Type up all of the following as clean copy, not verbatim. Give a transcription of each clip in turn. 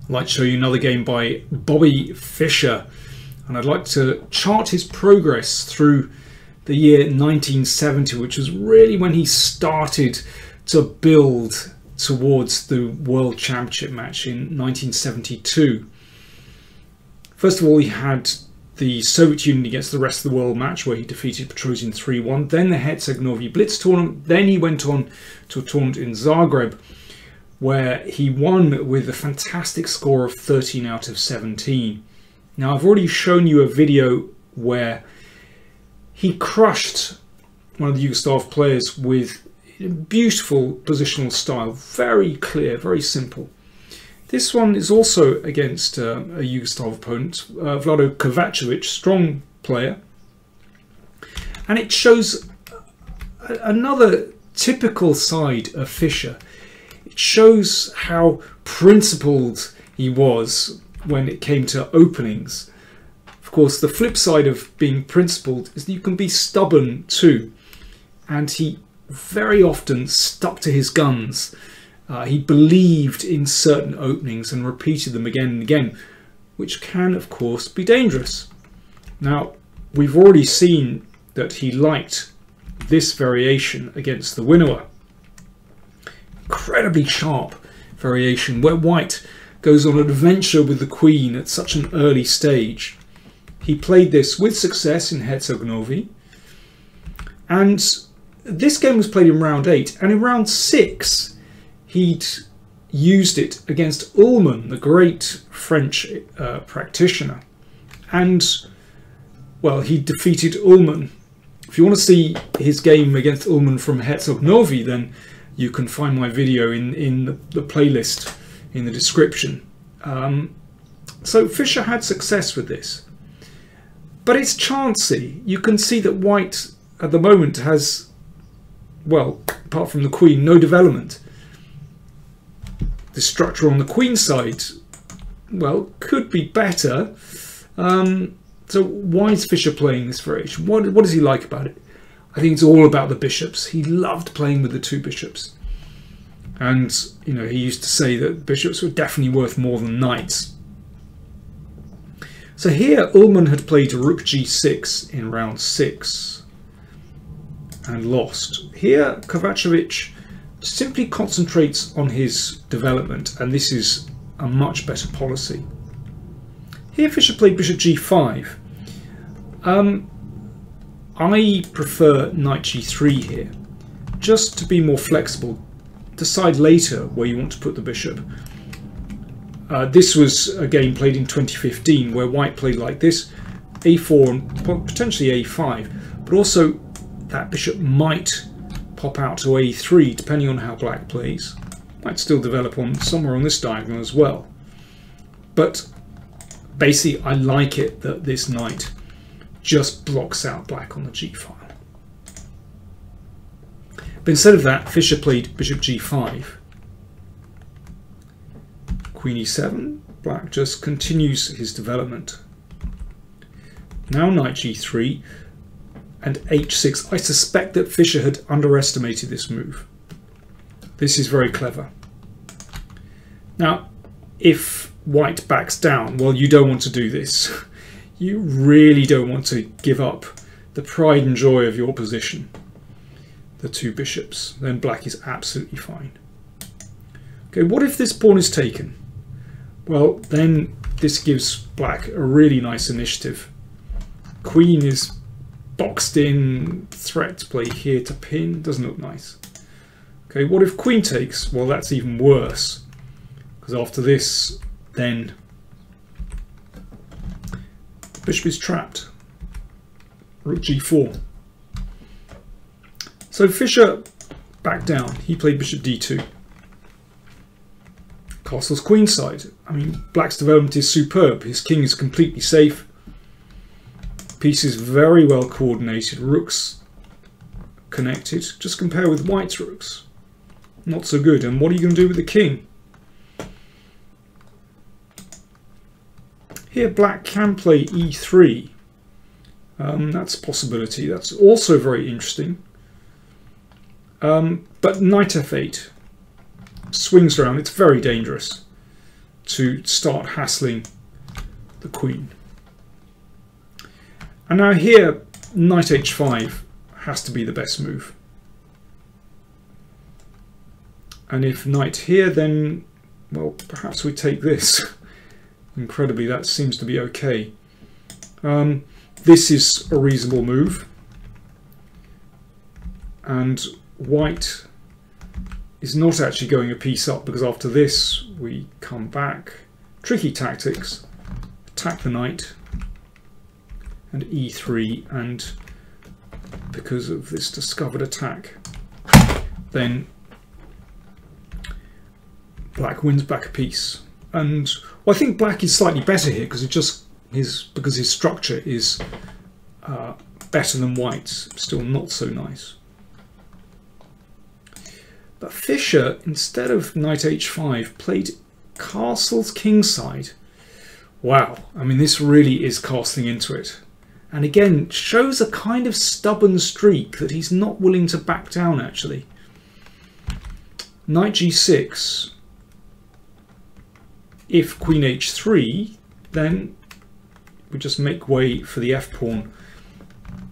I'd like to show you another game by Bobby Fischer, and I'd like to chart his progress through the year 1970, which was really when he started to build towards the World Championship match in 1972. First of all, he had the Soviet Union against the rest of the world match where he defeated Petrosian 3-1, then the Herceg-Novi Blitz tournament, then he went on to a tournament in Zagreb where he won with a fantastic score of 13 out of 17. Now, I've already shown you a video where he crushed one of the Yugoslav players with beautiful positional style, very clear, very simple. This one is also against a Yugoslav opponent, Vlado Kovacevic, strong player. And it shows another typical side of Fischer. It shows how principled he was when it came to openings. Of course, the flip side of being principled is that you can be stubborn too. And he very often stuck to his guns. He believed in certain openings and repeated them again and again, which can, of course, be dangerous. Now, we've already seen that he liked this variation against the Winower. Incredibly sharp variation where white goes on an adventure with the queen at such an early stage. He played this with success in Herceg-Novi, and this game was played in round 8, and in round 6 he'd used it against Ullmann, the great French practitioner, and well, he defeated Ullmann. If you want to see his game against Ullmann from Herceg-Novi, then you can find my video in the playlist in the description. So Fischer had success with this, but it's chancy. You can see that white at the moment has, well, apart from the queen, no development. The structure on the queen side, well, could be better. So why is Fischer playing this variation? What does he like about it? I think it's all about the bishops. He loved playing with the two bishops. And, you know, he used to say that bishops were definitely worth more than knights. So here, Ullmann had played rook g6 in round 6 and lost. Here, Kovacevic simply concentrates on his development, and this is a much better policy. Here Fischer played bishop g5. I prefer knight g3 here, just to be more flexible. Decide later where you want to put the bishop. This was a game played in 2015 where white played like this, a4 and potentially a5, but also that bishop might pop out to a3 depending on how black plays. Might still develop on somewhere on this diagonal as well. But basically I like it that this knight just blocks out black on the g file. But instead of that, Fischer played bishop g5. Queen e7, black just continues his development. Now knight g3 and h6. I suspect that Fischer had underestimated this move. This is very clever. Now, if white backs down, well, you don't want to do this. You really don't want to give up the pride and joy of your position, the two bishops. Then black is absolutely fine. Okay, what if this pawn is taken? Well, then this gives black a really nice initiative. Queen is boxed in, threat to play here to pin, doesn't look nice. Okay, what if queen takes? Well, that's even worse, because after this, then bishop is trapped. Rook g4. So Fischer backed down. He played bishop d2. Castle's queenside. I mean, black's development is superb. His king is completely safe. Pieces very well coordinated. Rooks connected. Just compare with white's rooks. Not so good. And what are you going to do with the king? Here black can play e3. That's a possibility. That's also very interesting. But knight f8 swings around. It's very dangerous. to start hassling the queen. And now here, knight h5 has to be the best move. And if knight here, then, well, perhaps we take this. Incredibly, that seems to be okay. This is a reasonable move. And white is not actually going a piece up, because after this we come back. Tricky tactics. Attack the knight. And e3, and because of this discovered attack, then black wins back a piece. And well, I think black is slightly better here because his structure is better than white's. Still not so nice. But Fischer, instead of knight h5, played castles kingside. Wow, I mean, this really is casting into it. And again, shows a kind of stubborn streak that he's not willing to back down, actually. Knight g6. If queen h3, then we just make way for the f-pawn.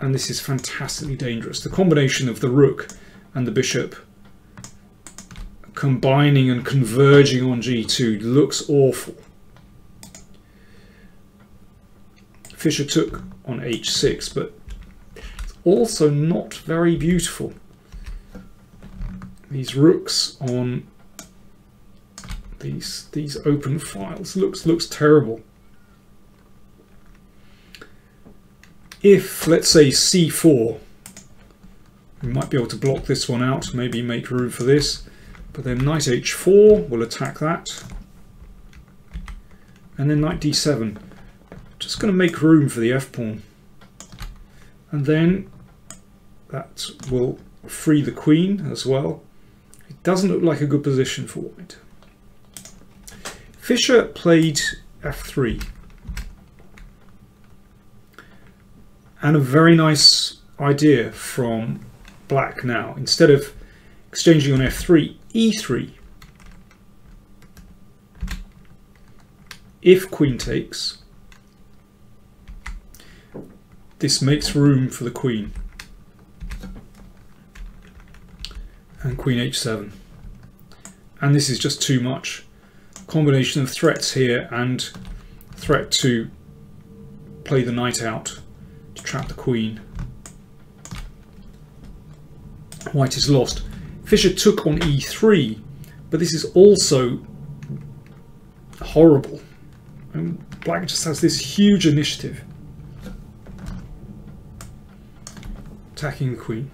And this is fantastically dangerous. The combination of the rook and the bishop combining and converging on g2 looks awful. Fischer took on h6, but it's also not very beautiful. These rooks on these open files looks terrible. If, let's say, c4, we might be able to block this one out, maybe make room for this, but then knight h4 will attack that, and then knight d7. Just going to make room for the f-pawn, and then that will free the queen as well. It doesn't look like a good position for white. Fischer played f3, and a very nice idea from black now. Instead of exchanging on f3, e3. If queen takes, this makes room for the queen. And queen h7. And this is just too much. Combination of threats here and threat to play the knight out to trap the queen. White is lost. Fischer took on e3, but this is also horrible. And black just has this huge initiative. Attacking the queen.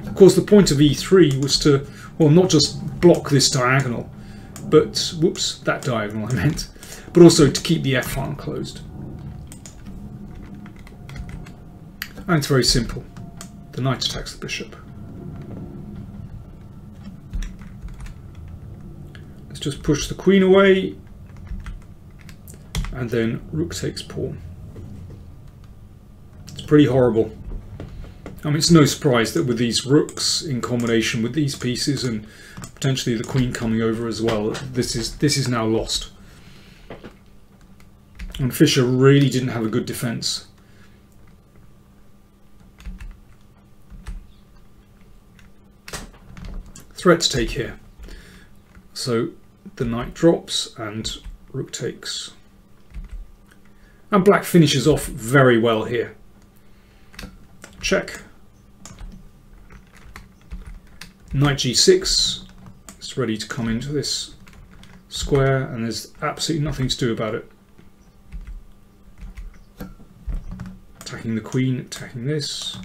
Of course, the point of e3 was to, well, not just block this diagonal, but, whoops, that diagonal I meant, but also to keep the f-file closed. And it's very simple. The knight attacks the bishop. Let's just push the queen away, and then rook takes pawn. It's pretty horrible. I mean, it's no surprise that with these rooks in combination with these pieces and potentially the queen coming over as well, this is now lost. And Fischer really didn't have a good defense. Threat to take here. So the knight drops and rook takes. And black finishes off very well here. Check. Knight g6. It's ready to come into this square, and there's absolutely nothing to do about it. Attacking the queen, attacking this.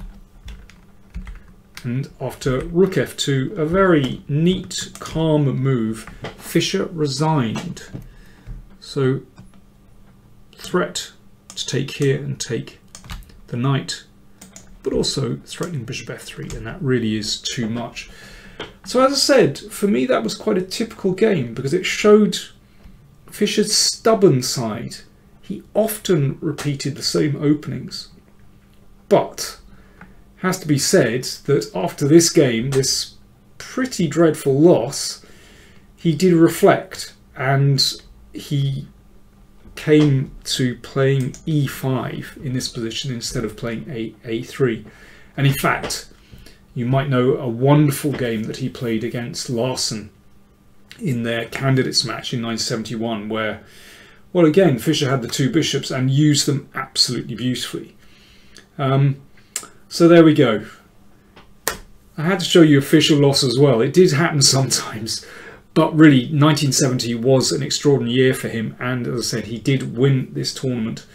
And after rook f2, a very neat, calm move, Fischer resigned. So threat to take here and take the knight, but also threatening bishop f3, and that really is too much. So as I said, for me that was quite a typical game because it showed Fischer's stubborn side. He often repeated the same openings, but has to be said that after this game, this pretty dreadful loss, he did reflect, and he came to playing e5 in this position instead of playing a3. And in fact, you might know a wonderful game that he played against Larsen in their candidates match in 1971, where, well, again, Fischer had the two bishops and used them absolutely beautifully. So there we go. I had to show you official loss as well. It did happen sometimes, but really 1970 was an extraordinary year for him, and as I said, he did win this tournament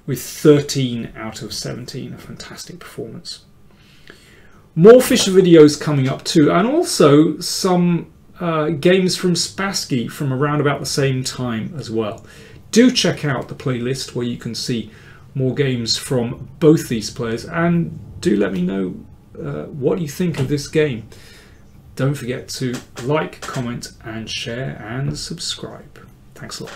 with 13 out of 17, a fantastic performance. More Fischer videos coming up too, and also some games from Spassky from around about the same time as well. Do check out the playlist where you can see more games from both these players, and do let me know what you think of this game. Don't forget to like, comment and share and subscribe. Thanks a lot.